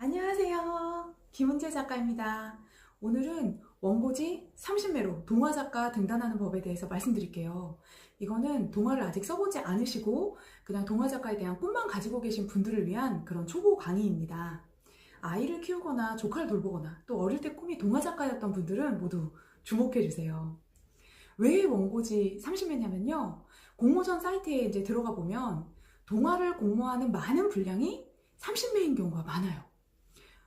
안녕하세요. 김은재 작가입니다. 오늘은 원고지 30매로 동화 작가 등단하는 법에 대해서 말씀드릴게요. 이거는 동화를 아직 써보지 않으시고 그냥 동화 작가에 대한 꿈만 가지고 계신 분들을 위한 그런 초보 강의입니다. 아이를 키우거나 조카를 돌보거나 또 어릴 때 꿈이 동화 작가였던 분들은 모두 주목해주세요. 왜 원고지 30매냐면요. 공모전 사이트에 이제 들어가 보면 동화를 공모하는 많은 분량이 30매인 경우가 많아요.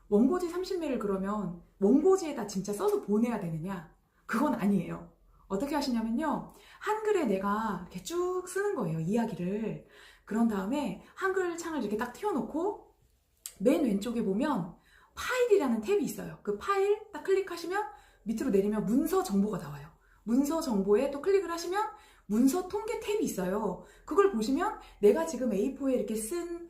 원고지 30매를 그러면 원고지에다 진짜 써서 보내야 되느냐? 그건 아니에요. 어떻게 하시냐면요. 한글에 내가 이렇게 쭉 쓰는 거예요. 이야기를. 그런 다음에 한글 창을 이렇게 딱 띄워놓고 맨 왼쪽에 보면 파일이라는 탭이 있어요. 그 파일 딱 클릭하시면 밑으로 내리면 문서 정보가 나와요. 문서 정보에 또 클릭을 하시면 문서 통계 탭이 있어요. 그걸 보시면 내가 지금 A4에 이렇게 쓴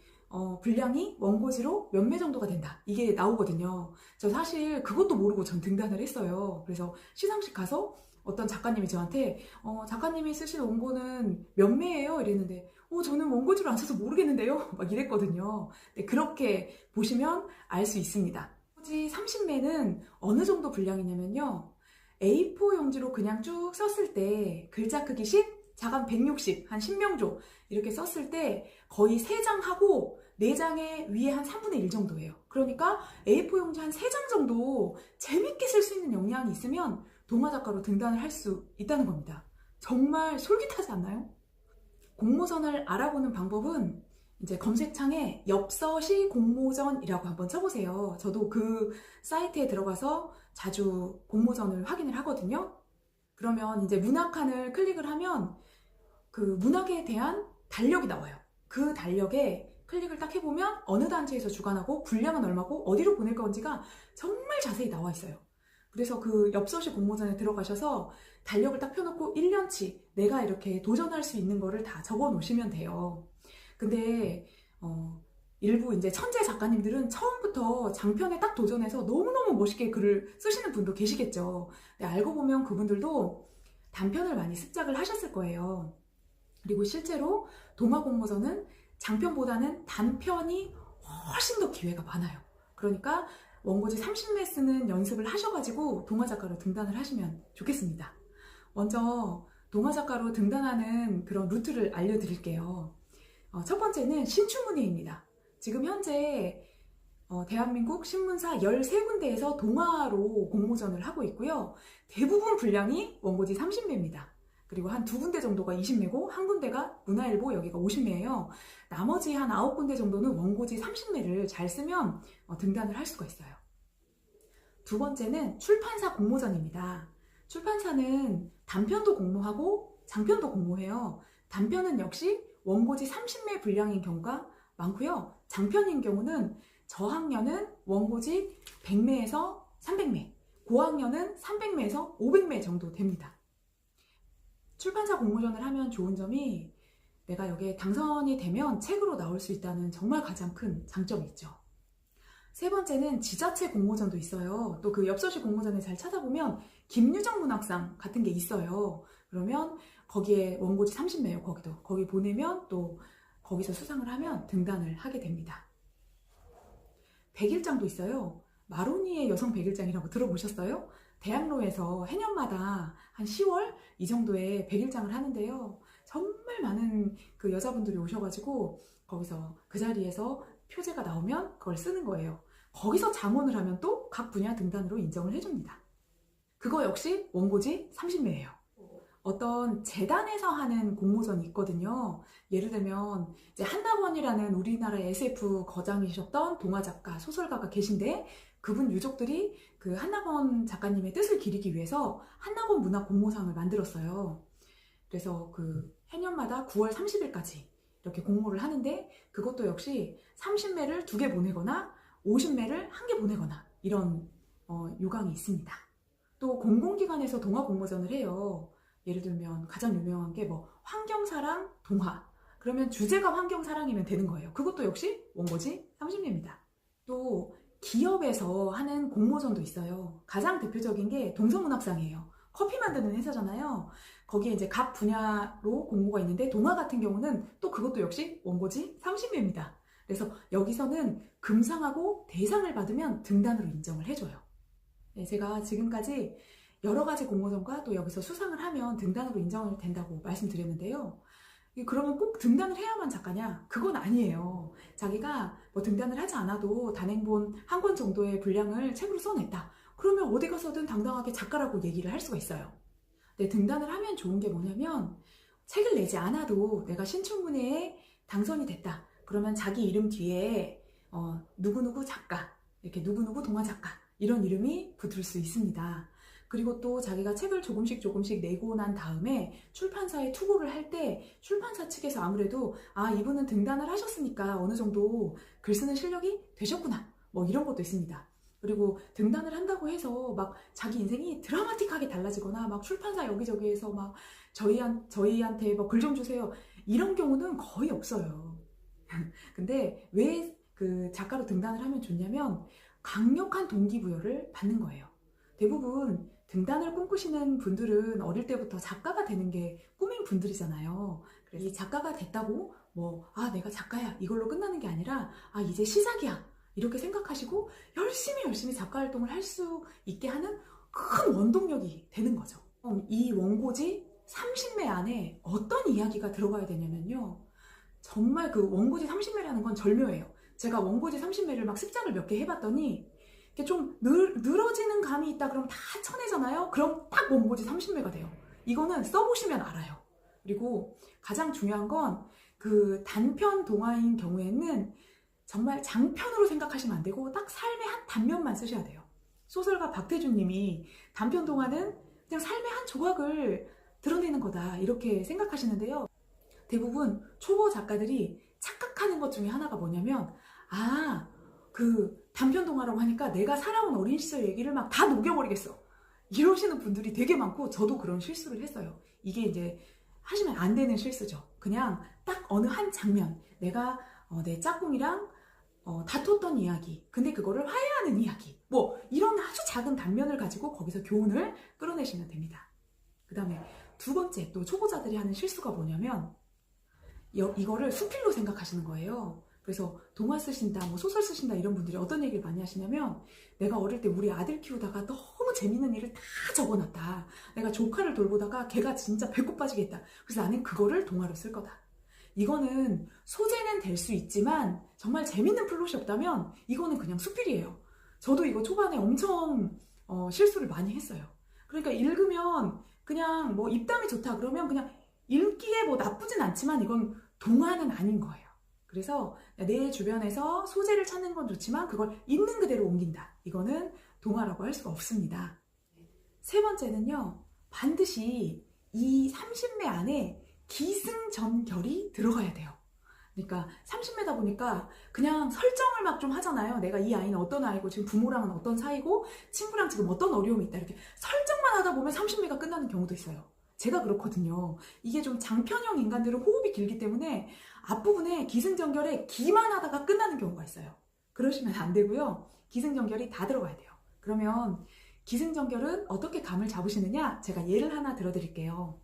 분량이 원고지로 몇 매 정도가 된다. 이게 나오거든요. 저 사실 그것도 모르고 전 등단을 했어요. 그래서 시상식 가서 어떤 작가님이 저한테 작가님이 쓰신 원고는 몇 매예요? 이랬는데 저는 원고지로 안 써서 모르겠는데요? 막 이랬거든요. 네, 그렇게 보시면 알 수 있습니다. 원고지 30매는 어느 정도 분량이냐면요. A4 용지로 그냥 쭉 썼을 때 글자 크기 10, 자간 160, 한 10명조 이렇게 썼을 때 거의 3장하고 4장의 위에 한 3분의 1 정도예요. 그러니까 A4 용지 한 3장 정도 재밌게 쓸 수 있는 역량이 있으면 동화작가로 등단을 할 수 있다는 겁니다. 정말 솔깃하지 않나요? 공모전을 알아보는 방법은 이제 검색창에 엽서시 공모전이라고 한번 쳐보세요. 저도 그 사이트에 들어가서 자주 공모전을 확인을 하거든요. 그러면 이제 문학칸을 클릭을 하면 그 문학에 대한 달력이 나와요. 그 달력에 클릭을 딱 해보면 어느 단체에서 주관하고 분량은 얼마고 어디로 보낼 건지가 정말 자세히 나와 있어요. 그래서 그 엽서시 공모전에 들어가셔서 달력을 딱 펴놓고 1년치 내가 이렇게 도전할 수 있는 거를 다 적어 놓으시면 돼요. 근데 일부 이제 천재 작가님들은 처음부터 장편에 딱 도전해서 너무너무 멋있게 글을 쓰시는 분도 계시겠죠. 근데 알고 보면 그분들도 단편을 많이 습작을 하셨을 거예요. 그리고 실제로 동화 공모전은 장편보다는 단편이 훨씬 더 기회가 많아요. 그러니까 원고지 30매 쓰는 연습을 하셔가지고 동화 작가로 등단을 하시면 좋겠습니다. 먼저 동화 작가로 등단하는 그런 루트를 알려드릴게요. 첫 번째는 신춘문예입니다. 지금 현재 대한민국 신문사 13군데에서 동화로 공모전을 하고 있고요. 대부분 분량이 원고지 30매입니다. 그리고 한 2군데 정도가 20매고 한 군데가 문화일보 여기가 50매예요. 나머지 한 9군데 정도는 원고지 30매를 잘 쓰면 등단을 할 수가 있어요. 두 번째는 출판사 공모전입니다. 출판사는 단편도 공모하고 장편도 공모해요. 단편은 역시 원고지 30매 분량인 경우가 많고요. 장편인 경우는 저학년은 원고지 100매에서 300매, 고학년은 300매에서 500매 정도 됩니다. 출판사 공모전을 하면 좋은 점이 내가 여기에 당선이 되면 책으로 나올 수 있다는 정말 가장 큰 장점이 있죠. 세 번째는 지자체 공모전도 있어요. 또 그 엽서시 공모전에 잘 찾아보면 김유정 문학상 같은 게 있어요. 그러면 거기에 원고지 30매예요. 거기 보내면 또 거기서 수상을 하면 등단을 하게 됩니다. 백일장도 있어요. 마로니의 여성 백일장이라고 들어보셨어요? 대학로에서 해년마다 한 10월 이 정도에 백일장을 하는데요. 정말 많은 그 여자분들이 오셔가지고 거기서 그 자리에서 표제가 나오면 그걸 쓰는 거예요. 거기서 장원을 하면 또 각 분야 등단으로 인정을 해줍니다. 그거 역시 원고지 30매예요. 어떤 재단에서 하는 공모전이 있거든요. 예를 들면 이제 한나원이라는 우리나라의 SF 거장이셨던 동화 작가, 소설가가 계신데 그분 유족들이 그 한나원 작가님의 뜻을 기리기 위해서 한나원 문학 공모상을 만들었어요. 그래서 그 해년마다 9월 30일까지 이렇게 공모를 하는데 그것도 역시 30매를 2개 보내거나 50매를 1개 보내거나 이런 요강이 있습니다. 또 공공기관에서 동화 공모전을 해요. 예를 들면 가장 유명한 게 환경사랑 동화. 그러면 주제가 환경사랑이면 되는 거예요. 그것도 역시 원고지 30매입니다. 또 기업에서 하는 공모전도 있어요. 가장 대표적인 게 동서문학상이에요. 커피 만드는 회사잖아요. 거기에 이제 각 분야로 공모가 있는데 동화 같은 경우는 또 그것도 역시 원고지 30매입니다. 그래서 여기서는 금상하고 대상을 받으면 등단으로 인정을 해줘요. 네, 제가 지금까지 여러 가지 공모전과 또 여기서 수상을 하면 등단으로 인정이 된다고 말씀드렸는데요. 그러면 꼭 등단을 해야만 작가냐? 그건 아니에요. 자기가 뭐 등단을 하지 않아도 단행본 한 권 정도의 분량을 책으로 써냈다. 그러면 어디 가서든 당당하게 작가라고 얘기를 할 수가 있어요. 근데 등단을 하면 좋은 게 뭐냐면 책을 내지 않아도 내가 신춘문예에 당선이 됐다. 그러면 자기 이름 뒤에 누구누구 작가, 이렇게 누구누구 동화 작가 이런 이름이 붙을 수 있습니다. 그리고 또 자기가 책을 조금씩 내고 난 다음에 출판사에 투고를 할 때 출판사 측에서 아무래도 이분은 등단을 하셨으니까 어느 정도 글 쓰는 실력이 되셨구나 뭐 이런 것도 있습니다. 그리고 등단을 한다고 해서 막 자기 인생이 드라마틱하게 달라지거나 막 출판사 여기저기에서 막 저희한테 뭐 글 좀 주세요 이런 경우는 거의 없어요. 근데 왜 그 작가로 등단을 하면 좋냐면 강력한 동기부여를 받는 거예요. 대부분 등단을 꿈꾸시는 분들은 어릴 때부터 작가가 되는 게 꿈인 분들이잖아요. 그래서 이 작가가 됐다고 내가 작가야 이걸로 끝나는 게 아니라 이제 시작이야 이렇게 생각하시고 열심히 작가 활동을 할 수 있게 하는 큰 원동력이 되는 거죠. 이 원고지 30매 안에 어떤 이야기가 들어가야 되냐면요. 정말 그 원고지 30매라는 건 절묘해요. 제가 원고지 30매를 막 습작을 몇 개 해봤더니 이게 좀 늘어지는 감이 있다 그러면 다 쳐내잖아요. 그럼 딱 원고지 30매가 돼요. 이거는 써보시면 알아요. 그리고 가장 중요한 건 그 단편 동화인 경우에는 정말 장편으로 생각하시면 안 되고 딱 삶의 한 단면만 쓰셔야 돼요. 소설가 박태준 님이 단편 동화는 그냥 삶의 한 조각을 드러내는 거다 이렇게 생각하시는데요. 대부분 초보 작가들이 착각하는 것 중에 하나가 뭐냐면 그 단편 동화라고 하니까 내가 살아온 어린 시절 얘기를 막 다 녹여버리겠어 이러시는 분들이 되게 많고 저도 그런 실수를 했어요. 이게 이제 하시면 안 되는 실수죠. 그냥 딱 어느 한 장면 내가 내 짝꿍이랑 다퉜던 이야기 근데 그거를 화해하는 이야기 뭐 이런 아주 작은 단면을 가지고 거기서 교훈을 끌어내시면 됩니다. 그 다음에 두 번째 또 초보자들이 하는 실수가 뭐냐면 이거를 수필로 생각하시는 거예요. 그래서 동화 쓰신다, 뭐 소설 쓰신다 이런 분들이 어떤 얘기를 많이 하시냐면 내가 어릴 때 우리 아들 키우다가 너무 재밌는 일을 다 적어놨다. 내가 조카를 돌보다가 걔가 진짜 배꼽 빠지겠다. 그래서 나는 그거를 동화로 쓸 거다. 이거는 소재는 될 수 있지만 정말 재밌는 플롯이 없다면 이거는 그냥 수필이에요. 저도 이거 초반에 엄청 실수를 많이 했어요. 그러니까 읽으면 그냥 뭐 입담이 좋다 그러면 그냥 읽기에 뭐 나쁘진 않지만 이건 동화는 아닌 거예요. 그래서 내 주변에서 소재를 찾는 건 좋지만 그걸 있는 그대로 옮긴다. 이거는 동화라고 할 수가 없습니다. 세 번째는요. 반드시 이 30매 안에 기승전결이 들어가야 돼요. 그러니까 30매다 보니까 그냥 설정을 막 좀 하잖아요. 내가 이 아이는 어떤 아이고 지금 부모랑은 어떤 사이고 친구랑 지금 어떤 어려움이 있다. 이렇게 설정만 하다 보면 30매가 끝나는 경우도 있어요. 제가 그렇거든요. 이게 좀 장편형 인간들은 호흡이 길기 때문에 앞부분에 기승전결에 기만 하다가 끝나는 경우가 있어요. 그러시면 안 되고요. 기승전결이 다 들어가야 돼요. 그러면 기승전결은 어떻게 감을 잡으시느냐? 제가 예를 하나 들어드릴게요.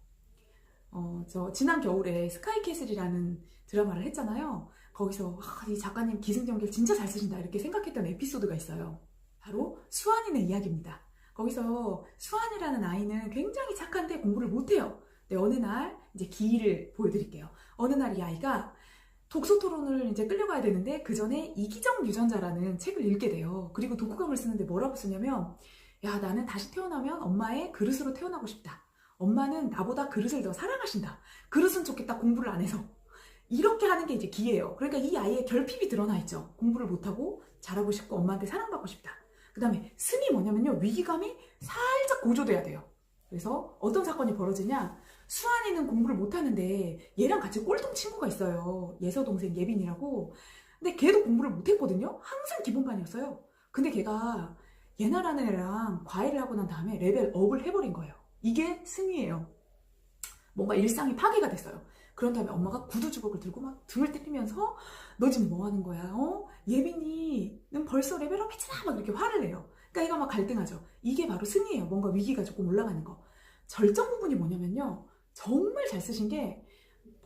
저 지난 겨울에 스카이캐슬이라는 드라마를 했잖아요. 거기서 이 작가님 기승전결 진짜 잘 쓰신다 이렇게 생각했던 에피소드가 있어요. 바로 수환이의 이야기입니다. 거기서 수환이라는 아이는 굉장히 착한데 공부를 못해요. 근데 어느 날 이제 기일을 보여드릴게요. 어느 날 이 아이가 독서 토론을 이제 끌려가야 되는데 그 전에 이기적 유전자라는 책을 읽게 돼요. 그리고 독후감을 쓰는데 뭐라고 쓰냐면 나는 다시 태어나면 엄마의 그릇으로 태어나고 싶다. 엄마는 나보다 그릇을 더 사랑하신다. 그릇은 좋겠다. 공부를 안 해서. 이렇게 하는 게 이제 기예요. 그러니까 이 아이의 결핍이 드러나 있죠. 공부를 못하고 잘하고 싶고 엄마한테 사랑받고 싶다. 그 다음에 승이 뭐냐면요. 위기감이 살짝 고조돼야 돼요. 그래서 어떤 사건이 벌어지냐. 수환이는 공부를 못하는데 얘랑 같이 꼴통 친구가 있어요. 예서 동생 예빈이라고. 근데 걔도 공부를 못했거든요. 항상 기본반이었어요. 근데 걔가 예나라는 애랑 과외를 하고 난 다음에 레벨업을 해버린 거예요. 이게 승이에요. 뭔가 일상이 파괴가 됐어요. 그런 다음에 엄마가 구두주걱을 들고 막 등을 때리면서 너 지금 뭐 하는 거야? 예빈이는 벌써 레벨업 했잖아. 막 이렇게 화를 내요. 그러니까 얘가 막 갈등하죠. 이게 바로 승이에요. 뭔가 위기가 조금 올라가는 거. 절정 부분이 뭐냐면요. 정말 잘 쓰신 게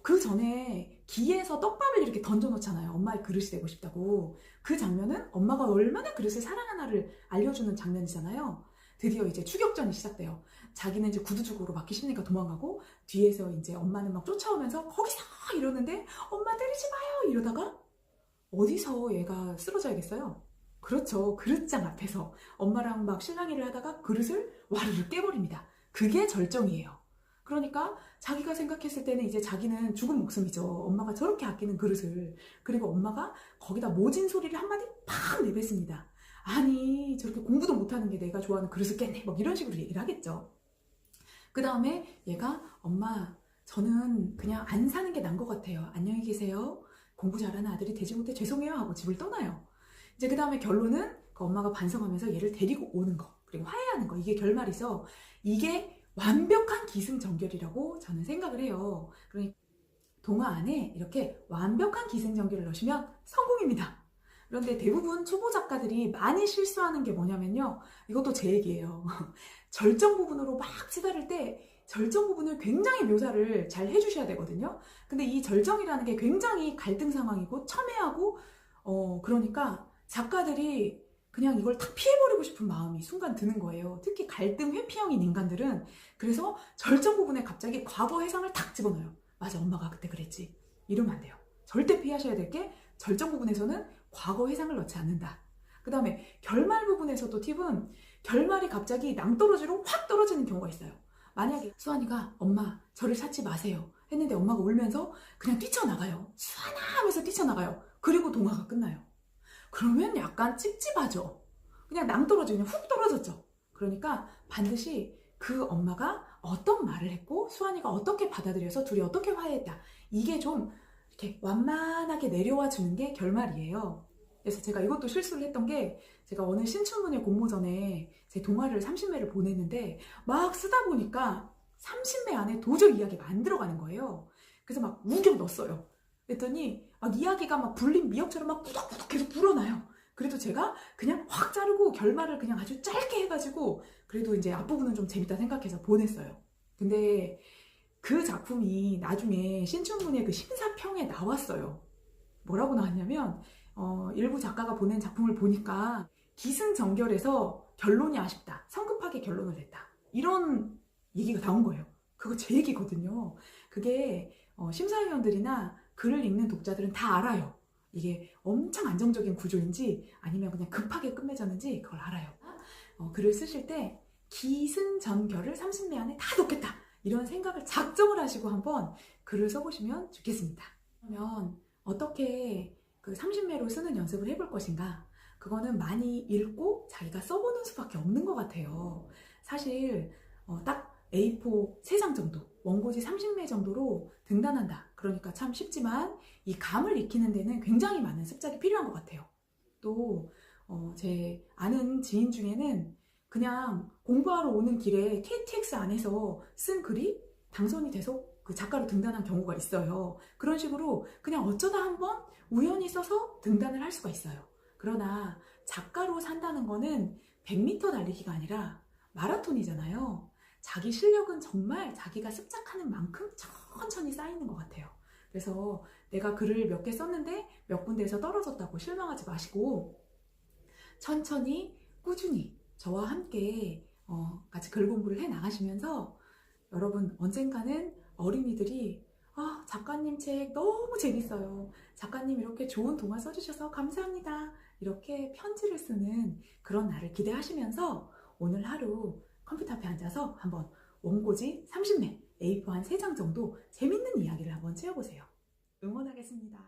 그 전에 기에서 떡밥을 이렇게 던져놓잖아요. 엄마의 그릇이 되고 싶다고. 그 장면은 엄마가 얼마나 그릇을 사랑하나를 알려주는 장면이잖아요. 드디어 이제 추격전이 시작돼요. 자기는 이제 구두죽으로 맞기 싫으니까 도망가고, 뒤에서 이제 엄마는 막 쫓아오면서 거기서 이러는데 엄마 때리지 마요 이러다가 어디서 얘가 쓰러져야겠어요? 그렇죠. 그릇장 앞에서 엄마랑 막 실랑이를 하다가 그릇을 와르르 깨버립니다. 그게 절정이에요. 그러니까 자기가 생각했을 때는 이제 자기는 죽은 목숨이죠. 엄마가 저렇게 아끼는 그릇을. 그리고 엄마가 거기다 모진 소리를 한마디 팍 내뱉습니다. 아니 저렇게 공부도 못하는 게 내가 좋아하는 그릇을 깼네. 막 이런 식으로 얘기를 하겠죠. 그 다음에 얘가 엄마 저는 그냥 안 사는 게 나은 것 같아요. 안녕히 계세요. 공부 잘하는 아들이 되지 못해 죄송해요 하고 집을 떠나요. 이제 그 다음에 결론은 그 엄마가 반성하면서 얘를 데리고 오는 거, 그리고 화해하는 거, 이게 결말이죠. 이게 완벽한 기승전결이라고 저는 생각을 해요. 그러니까 동화 안에 이렇게 완벽한 기승전결을 넣으시면 성공입니다. 그런데 대부분 초보 작가들이 많이 실수하는 게 뭐냐면요. 이것도 제 얘기예요. 절정 부분으로 막 치달을 때 절정 부분을 굉장히 묘사를 잘 해주셔야 되거든요. 근데 이 절정이라는 게 굉장히 갈등 상황이고 첨예하고 그러니까 작가들이 그냥 이걸 탁 피해버리고 싶은 마음이 순간 드는 거예요. 특히 갈등 회피형인 인간들은. 그래서 절정 부분에 갑자기 과거 회상을 탁 집어넣어요. 맞아, 엄마가 그때 그랬지. 이러면 안 돼요. 절대 피하셔야 될 게 절정 부분에서는 과거 회상을 넣지 않는다. 그 다음에 결말 부분에서도 팁은 결말이 갑자기 낭떠러지로 확 떨어지는 경우가 있어요. 만약에 수환이가 엄마 저를 찾지 마세요 했는데 엄마가 울면서 그냥 뛰쳐나가요. 수환아 하면서 뛰쳐나가요. 그리고 동화가 끝나요. 그러면 약간 찝찝하죠. 그냥 낭떠러지 그냥 훅 떨어졌죠. 그러니까 반드시 그 엄마가 어떤 말을 했고 수환이가 어떻게 받아들여서 둘이 어떻게 화해했다. 이게 좀 이렇게 완만하게 내려와 주는 게 결말이에요. 그래서 제가 이것도 실수를 했던 게 제가 어느 신춘문예 공모전에 제 동화를 30매를 보냈는데 막 쓰다 보니까 30매 안에 도저히 이야기가 안 들어가는 거예요. 그래서 막 우겨 넣었어요. 그랬더니 막 이야기가 막 불린 미역처럼 막 꾸덕꾸덕 계속 불어나요. 그래도 제가 그냥 확 자르고 결말을 그냥 아주 짧게 해가지고 그래도 이제 앞부분은 좀 재밌다 생각해서 보냈어요. 근데 그 작품이 나중에 신춘문예 그 심사평에 나왔어요. 뭐라고 나왔냐면 일부 작가가 보낸 작품을 보니까 기승전결해서 결론이 아쉽다. 성급하게 결론을 냈다. 이런 얘기가 나온 거예요. 그거 제 얘기거든요. 그게 심사위원들이나 글을 읽는 독자들은 다 알아요. 이게 엄청 안정적인 구조인지 아니면 그냥 급하게 끝맺었는지 그걸 알아요. 글을 쓰실 때 기승전결을 30매 안에 다 넣겠다. 이런 생각을 작정을 하시고 한번 글을 써보시면 좋겠습니다. 그러면 어떻게 그 30매로 쓰는 연습을 해볼 것인가? 그거는 많이 읽고 자기가 써보는 수밖에 없는 것 같아요. 사실 딱 A4 3장 정도, 원고지 30매 정도로 등단한다. 그러니까 참 쉽지만 이 감을 익히는 데는 굉장히 많은 습작이 필요한 것 같아요. 또 제 아는 지인 중에는 그냥 공부하러 오는 길에 KTX 안에서 쓴 글이 당선이 돼서 그 작가로 등단한 경우가 있어요. 그런 식으로 그냥 어쩌다 한번 우연히 써서 등단을 할 수가 있어요. 그러나 작가로 산다는 거는 100m 달리기가 아니라 마라톤이잖아요. 자기 실력은 정말 자기가 습작하는 만큼 천천히 쌓이는 것 같아요. 그래서 내가 글을 몇 개 썼는데 몇 군데에서 떨어졌다고 실망하지 마시고 천천히 꾸준히 저와 함께 같이 글 공부를 해 나가시면서 여러분 언젠가는 어린이들이 작가님 책 너무 재밌어요. 작가님 이렇게 좋은 동화 써주셔서 감사합니다. 이렇게 편지를 쓰는 그런 날을 기대하시면서 오늘 하루 컴퓨터 앞에 앉아서 한번 원고지 30매, A4 한 3장 정도 재밌는 이야기를 한번 채워보세요. 응원하겠습니다.